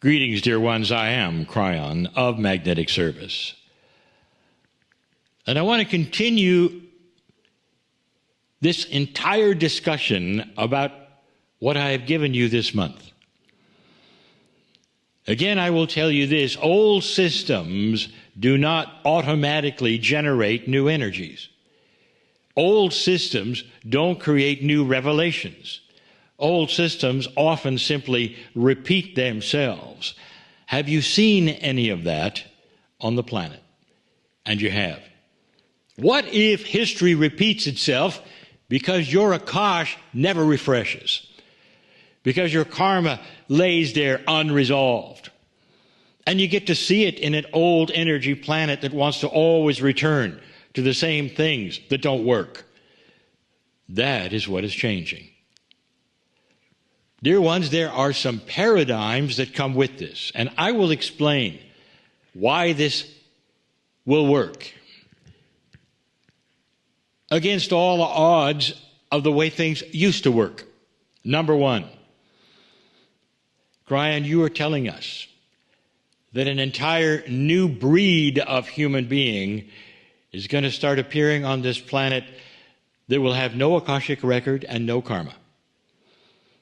Greetings, dear ones. I am Cryon of Magnetic Service. And I want to continue this entire discussion about what I have given you this month. Again, I will tell you this: old systems do not automatically generate new energies. Old systems don't create new revelations. Old systems often simply repeat themselves. Have you seen any of that on the planet? And you have. What if history repeats itself because your Akash never refreshes? Because your karma lays there unresolved. And you get to see it in an old energy planet that wants to always return to the same things that don't work. That is what is changing. Dear ones, there are some paradigms that come with this, and I will explain why this will work against all the odds of the way things used to work. Number one, Cryon, you are telling us that an entire new breed of human being is going to start appearing on this planet that will have no Akashic record and no karma.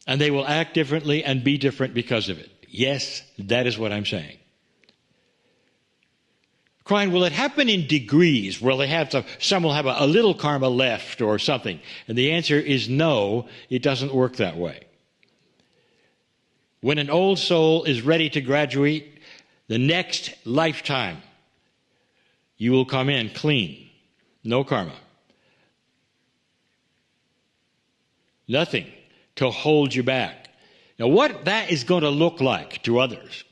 And they will act differently and be different because of it. Yes, that is what I'm saying. Cryon, will it happen in degrees? Will they have some will have a little karma left or something? And the answer is no, it doesn't work that way. When an old soul is ready to graduate, the next lifetime, you will come in clean, no karma. Nothing to hold you back. Now, what that is going to look like to others,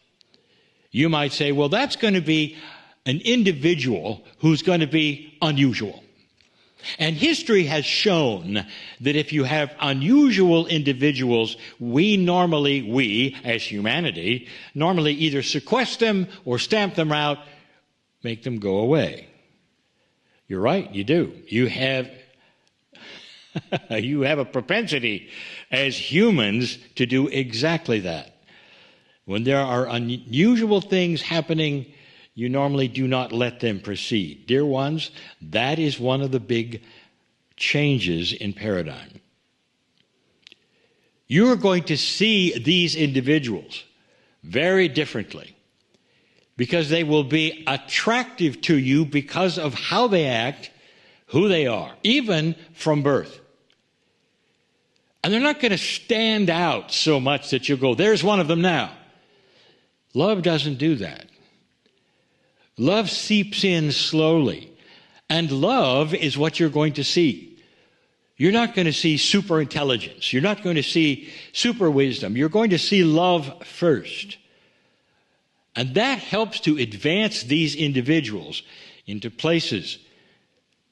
you might say, well, that's going to be an individual who's going to be unusual. And history has shown that if you have unusual individuals, we as humanity, normally either sequester them or stamp them out, make them go away. You're right, you do. You have a propensity as humans to do exactly that. When there are unusual things happening, you normally do not let them proceed. Dear ones, that is one of the big changes in paradigm. You are going to see these individuals very differently because they will be attractive to you because of how they act, who they are, even from birth. And they're not going to stand out so much that you'll go, there's one of them now. Love doesn't do that. Love seeps in slowly. And love is what you're going to see. You're not going to see super intelligence. You're not going to see super wisdom. You're going to see love first. And that helps to advance these individuals into places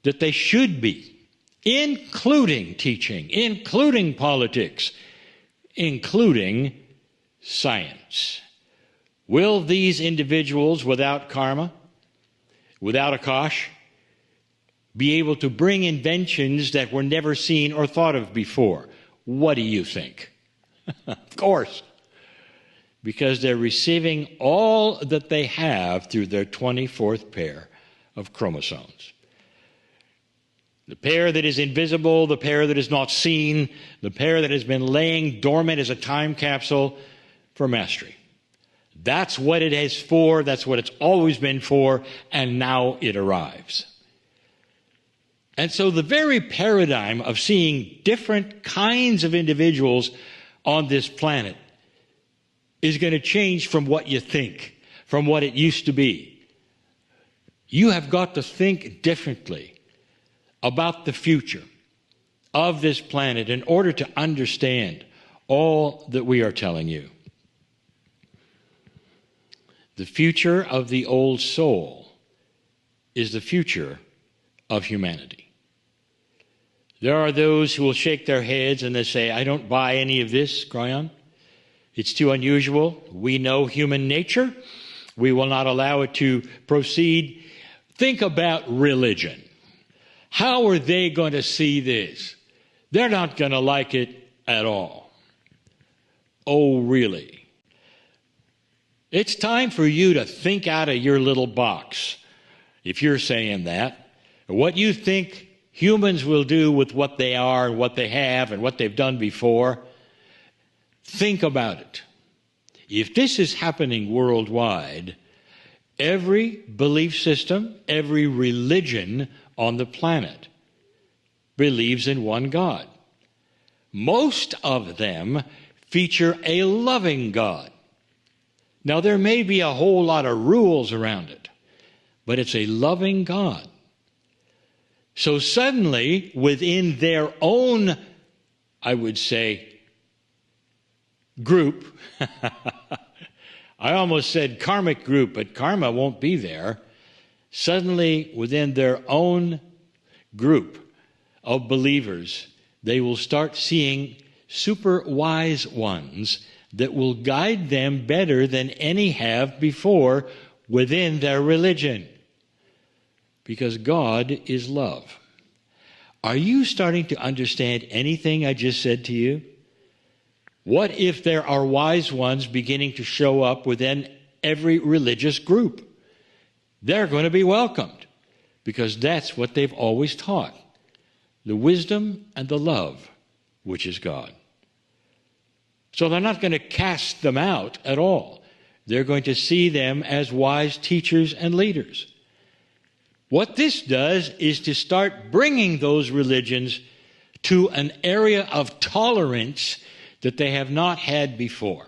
that they should be, including teaching, including politics, including science. Will these individuals without karma, without Akash, be able to bring inventions that were never seen or thought of before? What do you think? Of course. Because they're receiving all that they have through their 24th pair of chromosomes. The pair that is invisible, the pair that is not seen, the pair that has been laying dormant as a time capsule for mastery. That's what it is for, that's what it's always been for, and now it arrives. And so the very paradigm of seeing different kinds of individuals on this planet is going to change from what you think, from what it used to be. You have got to think differently about the future of this planet in order to understand all that we are telling you. The future of the old soul is the future of humanity. There are those who will shake their heads and they say, I don't buy any of this, Cryon. It's too unusual. We know human nature. We will not allow it to proceed. Think about religion. How are they going to see this? They're not going to like it at all. Oh, really? It's time for you to think out of your little box, if you're saying that. What you think humans will do with what they are and what they have and what they've done before, think about it. If this is happening worldwide, every belief system, every religion on the planet believes in one God. Most of them feature a loving God. Now, there may be a whole lot of rules around it, but it's a loving God. So suddenly, within their own, I would say, group, I almost said karmic group, but karma won't be there. Suddenly, within their own group of believers, they will start seeing super wise ones that will guide them better than any have before within their religion. Because God is love. Are you starting to understand anything I just said to you? What if there are wise ones beginning to show up within every religious group? They're going to be welcomed because that's what they've always taught. The wisdom and the love, which is God. So they're not going to cast them out at all. They're going to see them as wise teachers and leaders. What this does is to start bringing those religions to an area of tolerance that they have not had before.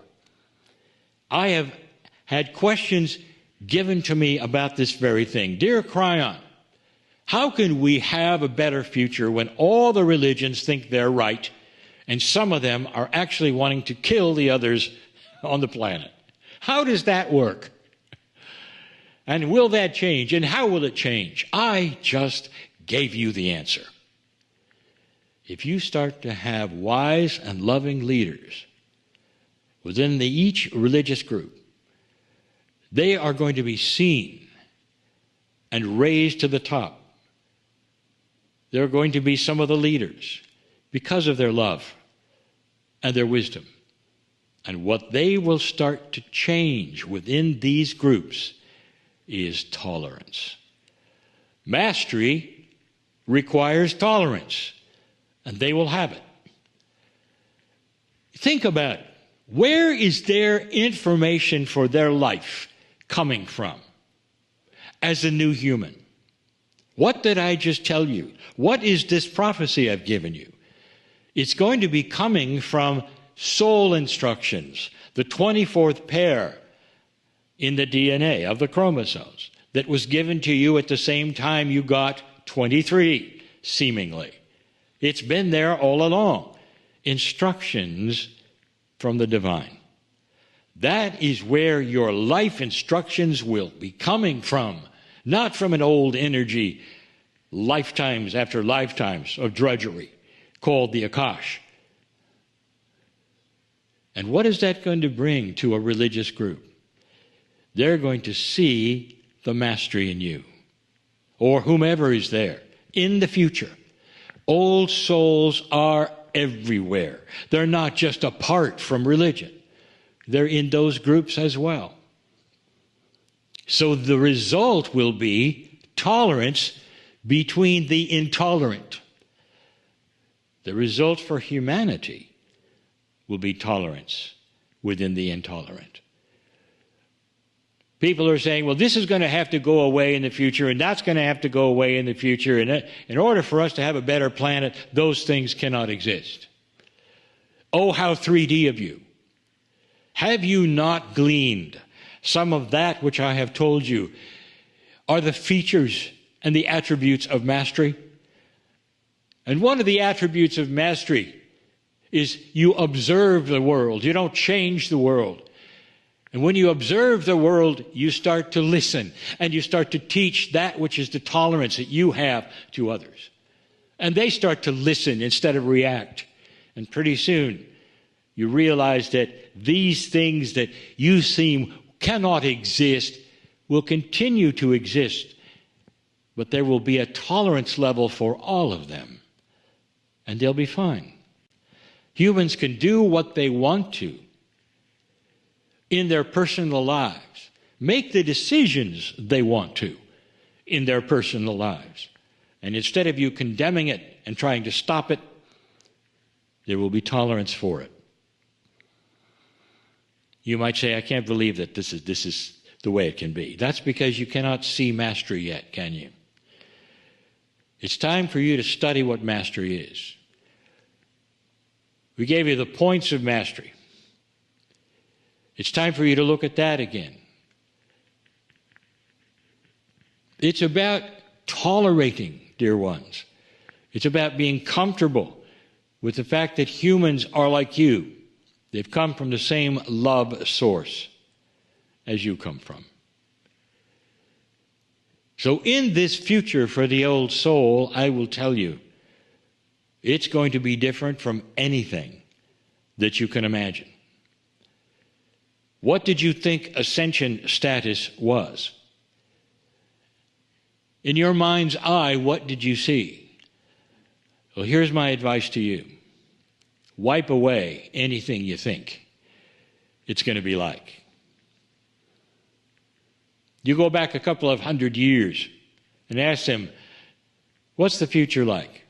I have had questions given to me about this very thing. Dear Cryon, how can we have a better future when all the religions think they're right and some of them are actually wanting to kill the others on the planet? How does that work? And will that change? And how will it change? I just gave you the answer. If you start to have wise and loving leaders within each religious group, they are going to be seen and raised to the top. They're going to be some of the leaders because of their love and their wisdom. And what they will start to change within these groups is tolerance. Mastery requires tolerance, and they will have it. Think about it. Where is their information for their life coming from as a new human? What did I just tell you? What is this prophecy I've given you? It's going to be coming from soul instructions, the 24th pair in the DNA of the chromosomes that was given to you at the same time you got 23, seemingly. It's been there all along. Instructions from the divine. That is where your life instructions will be coming from, not from an old energy, lifetimes after lifetimes of drudgery, called the Akash. And what is that going to bring to a religious group? They're going to see the mastery in you, or whomever is there, in the future. Old souls are everywhere. They're not just apart from religion. They're in those groups as well. So the result will be tolerance between the intolerant. The result for humanity will be tolerance within the intolerant. People are saying, well, this is going to have to go away in the future, and that's going to have to go away in the future. And in order for us to have a better planet, those things cannot exist. Oh, how 3D of you. Have you not gleaned some of that which I have told you are the features and the attributes of mastery? And one of the attributes of mastery is you observe the world. You don't change the world. And when you observe the world, you start to listen, and you start to teach that which is the tolerance that you have to others. And they start to listen instead of react. And pretty soon, you realize that these things that you seem cannot exist will continue to exist, but there will be a tolerance level for all of them, and they'll be fine. Humans can do what they want to, in their personal lives, make the decisions they want to in their personal lives. And instead of you condemning it and trying to stop it, there will be tolerance for it. You might say, I can't believe that this is the way it can be. That's because you cannot see mastery yet, can you? It's time for you to study what mastery is. We gave you the points of mastery. It's time for you to look at that again. It's about tolerating, dear ones. It's about being comfortable with the fact that humans are like you. They've come from the same love source as you come from. So in this future for the old soul, I will tell you, it's going to be different from anything that you can imagine. What did you think ascension status was? In your mind's eye, what did you see? Well, here's my advice to you. Wipe away anything you think it's going to be like. You go back a couple of 100 years and ask them, what's the future like?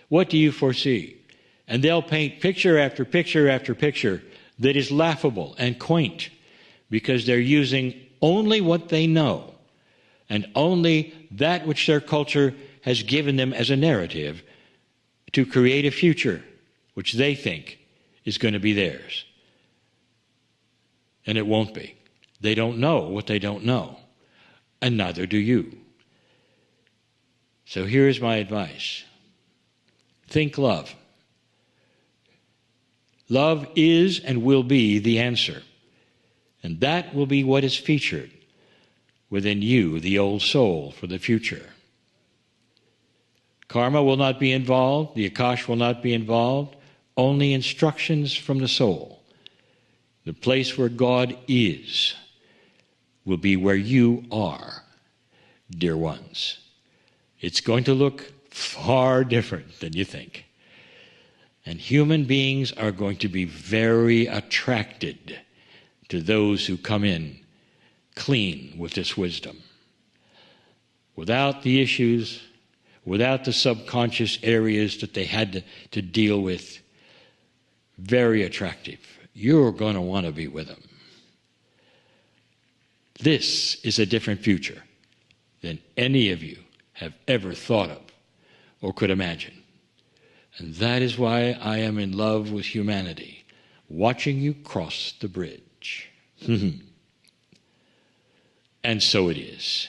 What do you foresee? And they'll paint picture after picture after picture that is laughable and quaint because they're using only what they know and only that which their culture has given them as a narrative to create a future which they think is going to be theirs. And it won't be. They don't know what they don't know, and neither do you. So here's my advice. Think love. Love is and will be the answer, and that will be what is featured within you, the old soul, for the future. Karma will not be involved, the Akash will not be involved, only instructions from the soul. The place where God is will be where you are, dear ones. It's going to look far different than you think. And human beings are going to be very attracted to those who come in clean with this wisdom. Without the issues, without the subconscious areas that they had to deal with, very attractive. You're going to want to be with them. This is a different future than any of you have ever thought of or could imagine. And that is why I am in love with humanity, watching you cross the bridge. And so it is.